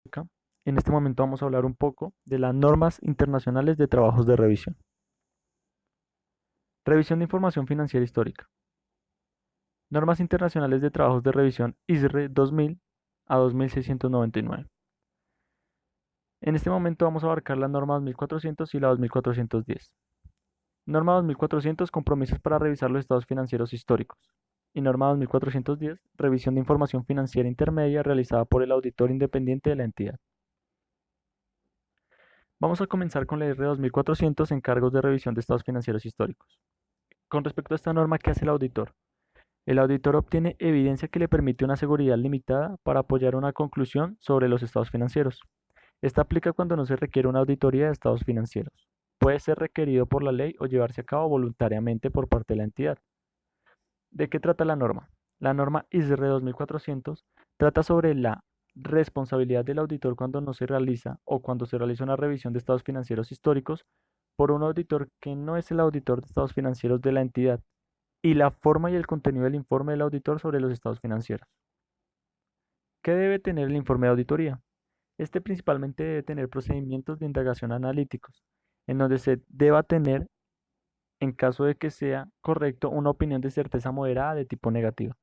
Acá. En este momento vamos a hablar un poco de las normas internacionales de trabajos de revisión. Revisión de información financiera histórica. Normas internacionales de trabajos de revisión ISRE 2000 a 2699. En este momento vamos a abarcar la norma 2400 y la 2410. Norma 2400, compromisos para revisar los estados financieros históricos. Y norma 2410, revisión de información financiera intermedia realizada por el auditor independiente de la entidad. Vamos a comenzar con la R 2400, encargos de revisión de estados financieros históricos. Con respecto a esta norma, ¿qué hace el auditor? El auditor obtiene evidencia que le permite una seguridad limitada para apoyar una conclusión sobre los estados financieros. Esta aplica cuando no se requiere una auditoría de estados financieros. Puede ser requerido por la ley o llevarse a cabo voluntariamente por parte de la entidad. ¿De qué trata la norma? La norma ISR 2400 trata sobre la responsabilidad del auditor cuando no se realiza o cuando se realiza una revisión de estados financieros históricos por un auditor que no es el auditor de estados financieros de la entidad y la forma y el contenido del informe del auditor sobre los estados financieros. ¿Qué debe tener el informe de auditoría? Este principalmente debe tener procedimientos de indagación analíticos, en donde se deba tener, en caso de que sea correcto, una opinión de certeza moderada de tipo negativo.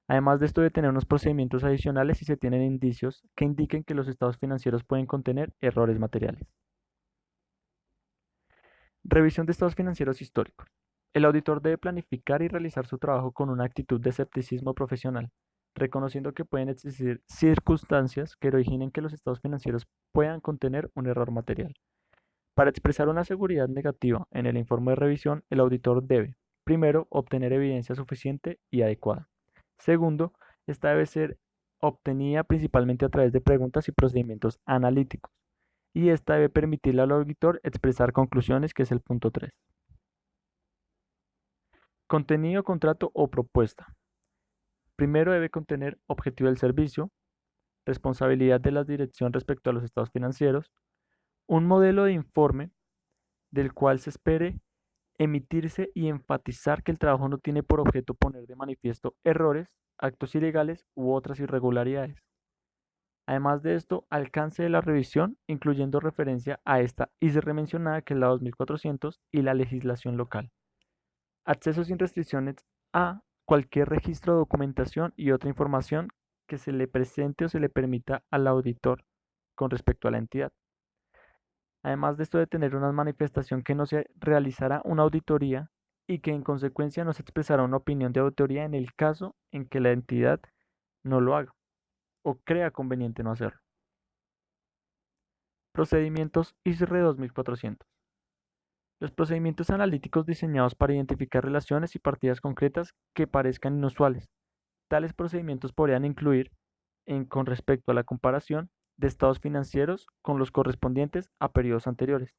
Además de esto, debe tener unos procedimientos adicionales si se tienen indicios que indiquen que los estados financieros pueden contener errores materiales. Revisión de estados financieros históricos. El auditor debe planificar y realizar su trabajo con una actitud de escepticismo profesional, reconociendo que pueden existir circunstancias que originen que los estados financieros puedan contener un error material. Para expresar una seguridad negativa en el informe de revisión, el auditor debe, primero, obtener evidencia suficiente y adecuada. Segundo, esta debe ser obtenida principalmente a través de preguntas y procedimientos analíticos. Y esta debe permitirle al auditor expresar conclusiones, que es el punto 3. Contenido, contrato o propuesta. Primero debe contener objetivo del servicio, responsabilidad de la dirección respecto a los estados financieros, un modelo de informe del cual se espere emitirse y enfatizar que el trabajo no tiene por objeto poner de manifiesto errores, actos ilegales u otras irregularidades. Además de esto, alcance de la revisión, incluyendo referencia a esta ISR mencionada, que es la 2400, y la legislación local. Acceso sin restricciones a cualquier registro, documentación y otra información que se le presente o se le permita al auditor con respecto a la entidad. Además de esto, de tener una manifestación que no se realizará una auditoría y que en consecuencia no se expresará una opinión de auditoría en el caso en que la entidad no lo haga o crea conveniente no hacerlo. Procedimientos ISR 2400. Los procedimientos analíticos diseñados para identificar relaciones y partidas concretas que parezcan inusuales. Tales procedimientos podrían incluir, con respecto a la comparación de estados financieros con los correspondientes a periodos anteriores,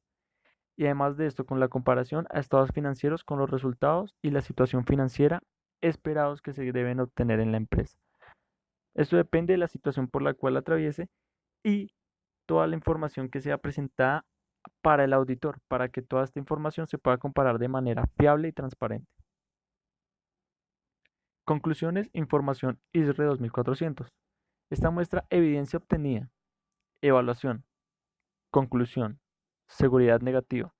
y además de esto con la comparación a estados financieros con los resultados y la situación financiera esperados que se deben obtener en la empresa. Esto depende de la situación por la cual atraviese y toda la información que sea presentada para el auditor, para que toda esta información se pueda comparar de manera fiable y transparente. Conclusiones, información ISR 2400. Esta muestra evidencia obtenida, evaluación, conclusión, seguridad negativa.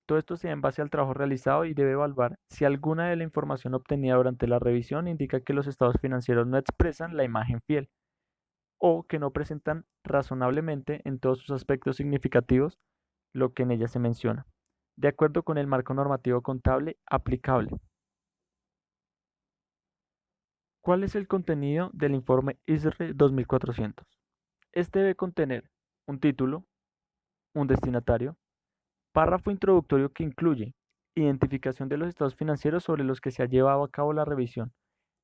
Todo esto se da en base al trabajo realizado y debe evaluar si alguna de la información obtenida durante la revisión indica que los estados financieros no expresan la imagen fiel o que no presentan razonablemente en todos sus aspectos significativos lo que en ella se menciona, de acuerdo con el marco normativo contable aplicable. ¿Cuál es el contenido del informe ISR 2400? Este debe contener un título, un destinatario, párrafo introductorio que incluye identificación de los estados financieros sobre los que se ha llevado a cabo la revisión,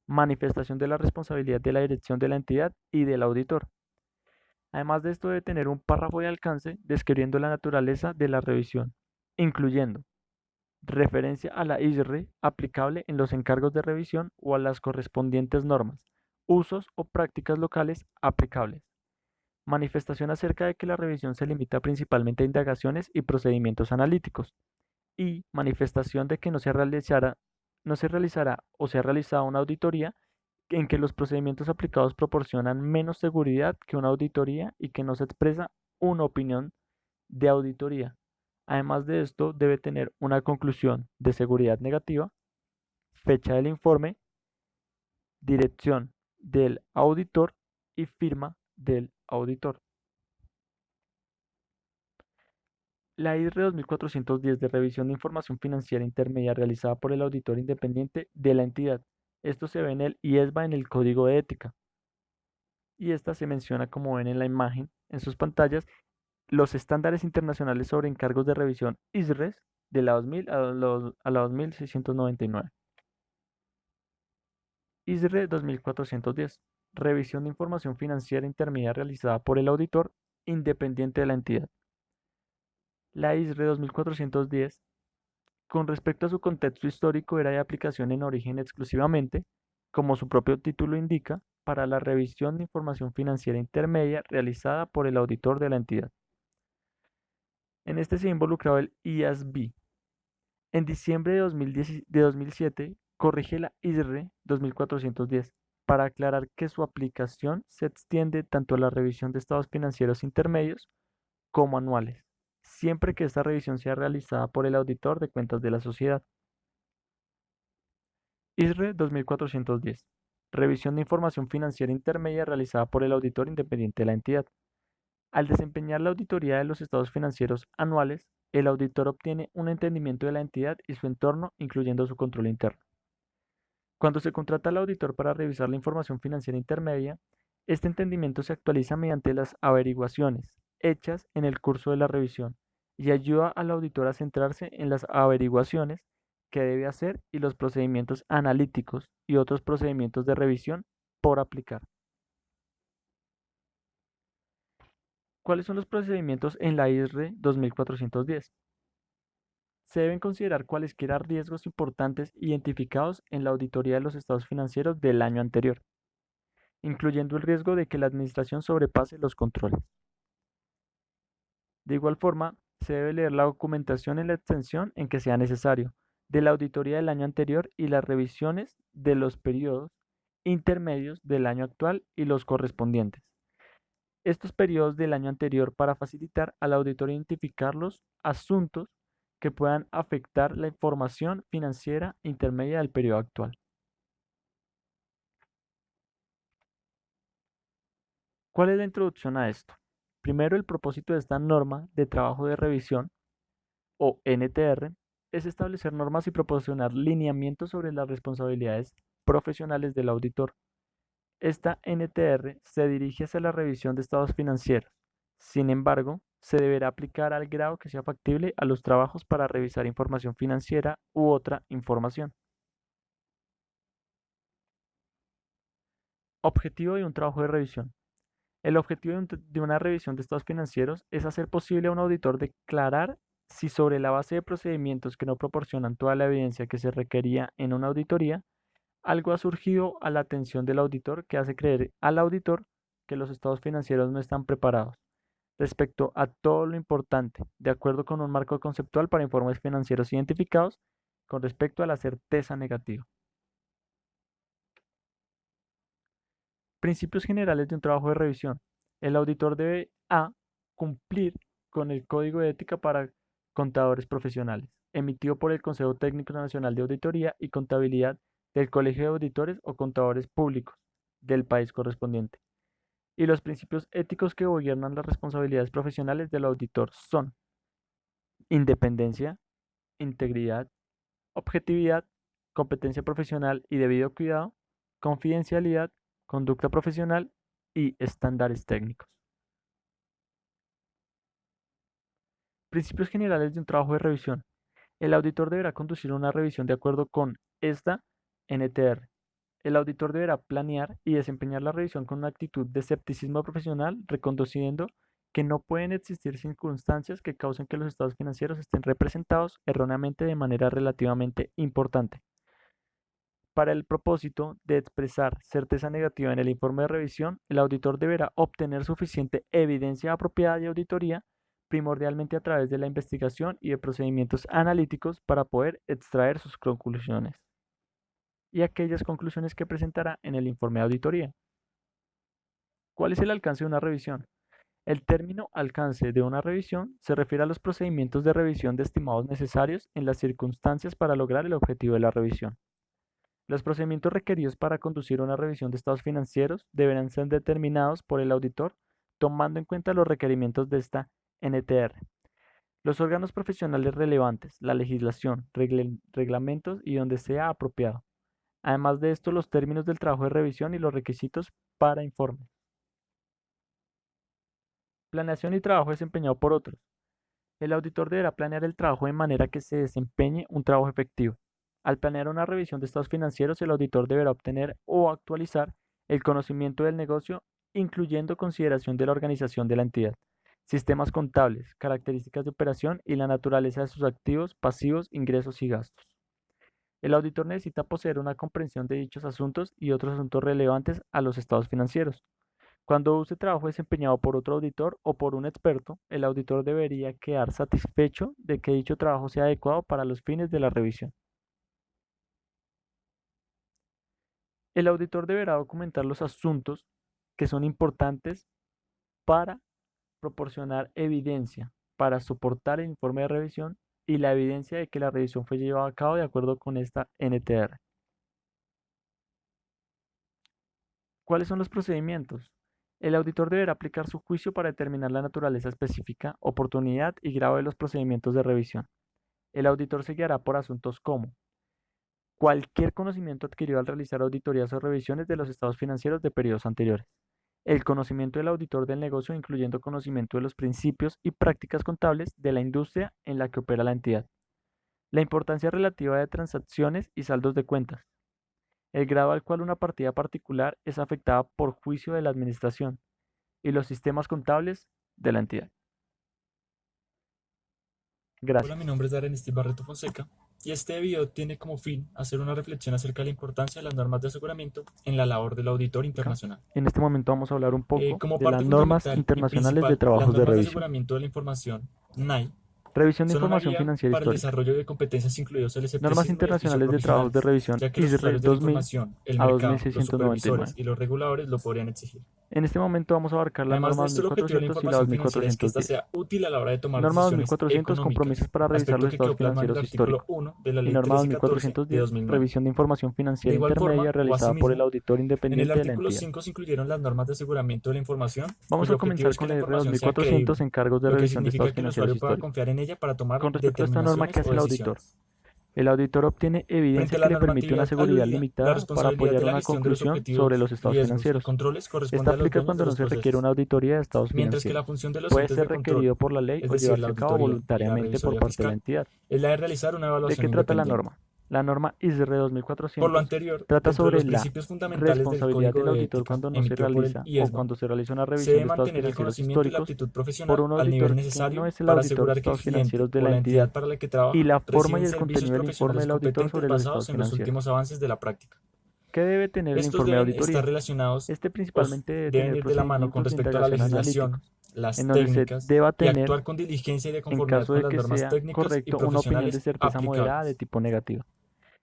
manifestación de la responsabilidad de la dirección de la entidad y del auditor. Además de esto, debe tener un párrafo de alcance describiendo la naturaleza de la revisión, incluyendo referencia a la ISR aplicable en los encargos de revisión o a las correspondientes normas, usos o prácticas locales aplicables. Manifestación acerca de que la revisión se limita principalmente a indagaciones y procedimientos analíticos. Y manifestación de que no se realizará o se ha realizado una auditoría en que los procedimientos aplicados proporcionan menos seguridad que una auditoría y que no se expresa una opinión de auditoría. Además de esto, debe tener una conclusión de seguridad negativa, fecha del informe, dirección del auditor y firma del auditor. La ISRE 2410 de revisión de información financiera intermedia realizada por el auditor independiente de la entidad. Esto se ve en el IESBA en el Código de Ética. Y esta se menciona, como ven en la imagen, en sus pantallas, los estándares internacionales sobre encargos de revisión ISRES de la 2000 a la 2699. ISRE 2410. Revisión de información financiera intermedia realizada por el auditor independiente de la entidad. La ISRE 2410, con respecto a su contexto histórico, era de aplicación en origen exclusivamente, como su propio título indica, para la revisión de información financiera intermedia realizada por el auditor de la entidad. En este se ha involucrado el IASB. En diciembre de 2007, corrige la ISRE 2410 para aclarar que su aplicación se extiende tanto a la revisión de estados financieros intermedios como anuales, siempre que esta revisión sea realizada por el auditor de cuentas de la sociedad. ISRE 2410. Revisión de información financiera intermedia realizada por el auditor independiente de la entidad. Al desempeñar la auditoría de los estados financieros anuales, el auditor obtiene un entendimiento de la entidad y su entorno, incluyendo su control interno. Cuando se contrata al auditor para revisar la información financiera intermedia, este entendimiento se actualiza mediante las averiguaciones hechas en el curso de la revisión y ayuda al auditor a centrarse en las averiguaciones que debe hacer y los procedimientos analíticos y otros procedimientos de revisión por aplicar. ¿Cuáles son los procedimientos en la ISRE 2410? Se deben considerar cualesquiera riesgos importantes identificados en la auditoría de los estados financieros del año anterior, incluyendo el riesgo de que la administración sobrepase los controles. De igual forma, se debe leer la documentación en la extensión en que sea necesario, de la auditoría del año anterior y las revisiones de los periodos intermedios del año actual y los correspondientes. Estos periodos del año anterior para facilitar al auditor identificar los asuntos que puedan afectar la información financiera intermedia del periodo actual. ¿Cuál es la introducción a esto? Primero, el propósito de esta norma de trabajo de revisión, o NTR, es establecer normas y proporcionar lineamientos sobre las responsabilidades profesionales del auditor. Esta NTR se dirige hacia la revisión de estados financieros. Sin embargo, se deberá aplicar al grado que sea factible a los trabajos para revisar información financiera u otra información. Objetivo de un trabajo de revisión. El objetivo de una revisión de estados financieros es hacer posible a un auditor declarar si, sobre la base de procedimientos que no proporcionan toda la evidencia que se requería en una auditoría, algo ha surgido a la atención del auditor que hace creer al auditor que los estados financieros no están preparados respecto a todo lo importante, de acuerdo con un marco conceptual para informes financieros identificados con respecto a la certeza negativa. Principios generales de un trabajo de revisión. El auditor debe a. Cumplir con el Código de Ética para Contadores Profesionales, emitido por el Consejo Técnico Nacional de Auditoría y Contabilidad del Colegio de Auditores o Contadores Públicos del país correspondiente. Y los principios éticos que gobiernan las responsabilidades profesionales del auditor son independencia, integridad, objetividad, competencia profesional y debido cuidado, confidencialidad, conducta profesional y estándares técnicos. Principios generales de un trabajo de revisión. El auditor deberá conducir una revisión de acuerdo con esta NTR. El auditor deberá planear y desempeñar la revisión con una actitud de escepticismo profesional, reconociendo que no pueden existir circunstancias que causen que los estados financieros estén representados erróneamente de manera relativamente importante. Para el propósito de expresar certeza negativa en el informe de revisión, el auditor deberá obtener suficiente evidencia apropiada de auditoría, primordialmente a través de la investigación y de procedimientos analíticos para poder extraer sus conclusiones. y aquellas conclusiones que presentará en el informe de auditoría. ¿Cuál es el alcance de una revisión? El término alcance de una revisión se refiere a los procedimientos de revisión estimados necesarios en las circunstancias para lograr el objetivo de la revisión. Los procedimientos requeridos para conducir una revisión de estados financieros deberán ser determinados por el auditor tomando en cuenta los requerimientos de esta NTR, los órganos profesionales relevantes, la legislación, reglamentos y donde sea apropiado. Además de esto, los términos del trabajo de revisión y los requisitos para informe. Planeación y trabajo desempeñado por otros. El auditor deberá planear el trabajo de manera que se desempeñe un trabajo efectivo. Al planear una revisión de estados financieros, el auditor deberá obtener o actualizar el conocimiento del negocio, incluyendo consideración de la organización de la entidad, sistemas contables, características de operación y la naturaleza de sus activos, pasivos, ingresos y gastos. El auditor necesita poseer una comprensión de dichos asuntos y otros asuntos relevantes a los estados financieros. Cuando use trabajo desempeñado por otro auditor o por un experto, el auditor debería quedar satisfecho de que dicho trabajo sea adecuado para los fines de la revisión. El auditor deberá documentar los asuntos que son importantes para proporcionar evidencia, para soportar el informe de revisión y la evidencia de que la revisión fue llevada a cabo de acuerdo con esta NTR. ¿Cuáles son los procedimientos? El auditor deberá aplicar su juicio para determinar la naturaleza específica, oportunidad y grado de los procedimientos de revisión. El auditor se guiará por asuntos como cualquier conocimiento adquirido al realizar auditorías o revisiones de los estados financieros de periodos anteriores. El conocimiento del auditor del negocio, incluyendo conocimiento de los principios y prácticas contables de la industria en la que opera la entidad. La importancia relativa de transacciones y saldos de cuentas. El grado al cual una partida particular es afectada por juicio de la administración y los sistemas contables de la entidad. Gracias. Hola, mi nombre es Darren Steve Barreto Fonseca y este video tiene como fin hacer una reflexión acerca de la importancia de las normas de aseguramiento en la labor del auditor internacional. En este momento vamos a hablar un poco Como de parte las normas fundamental y internacionales de principal, las trabajos de normas de revisión. aseguramiento de la información, NIE, Revisión de son una información guía financiera para el histórica. desarrollo de competencias incluidos el Normas escepticismo y el juicio internacionales de trabajos de profesionales, revisión ya que los ISRE usuarios de la 2000 información, el a mercado, los 2699. supervisores y los reguladores lo podrían exigir. En este momento vamos a abarcar la Además de norma esto, el objetivo de la 2400 y la información financiera es que ésta 2410. sea útil a la hora de tomar Norma decisiones 2400, compromisos económicas, para revisar aspecto los que estados quedó plasmado en el financieros artículo históricos. 1 de la Y Ley norma 1314 de 2410, 2009. revisión de información De financiera igual intermedia forma, o realizada por el asimismo, auditor en el independiente de la artículo entidad. 5 se incluyeron las normas de aseguramiento de la información, Vamos cuyo a objetivo comenzar es que con la la R información sea 2400, creíble, encargos de lo que revisión de significa estados que el financieros usuario pueda históricos. confiar en ella para tomar Con respecto a esta norma, ¿qué determinaciones hace o el auditor? decisiones. El auditor obtiene Frente evidencia a que la le permite una normatividad seguridad aludida, la limitada para responsabilidad apoyar de la una gestión de los conclusión sobre objetivos, los estados riesgos y financieros. controles Esta corresponde a los aplica dueños de cuando no los se requiere una procesos, auditoría de estados mientras que financieros. la función de los Puede entes ser de control, requerido por la ley es o decir, la llevarse a cabo auditoría y la voluntariamente por revisoría parte de la fiscal, entidad. es la de realizar una ¿De qué evaluación trata la independiente. norma? La norma ISR Por lo 2400 anterior, trata dentro de sobre los la principios fundamentales del responsabilidad Código del de auditor Ética cuando no se emitido por el realiza o IESMA, cuando se realiza una se revisión debe de estados mantener el financieros conocimiento y la históricos aptitud por profesional un al nivel auditor que necesario no es el para auditor de asegurar que el estados cliente financieros de o la la entidad entidad para la que y trabaja la forma y reciben el servicios contenido del informe profesionales del auditor competentes sobre los estados basados en los financieros. últimos avances de la práctica. ¿Qué debe tener el Estos informe de deben estar auditoría? relacionados Este o principalmente debe deben tener ir de la mano con procedimientos de respecto a la indagación legislación, analíticos, las en donde se técnicas deba y tener, actuar con diligencia y de en conformidad caso con de las que normas sea técnicas y correcto, una opinión de profesionales certeza moderada de aplicables. tipo negativo.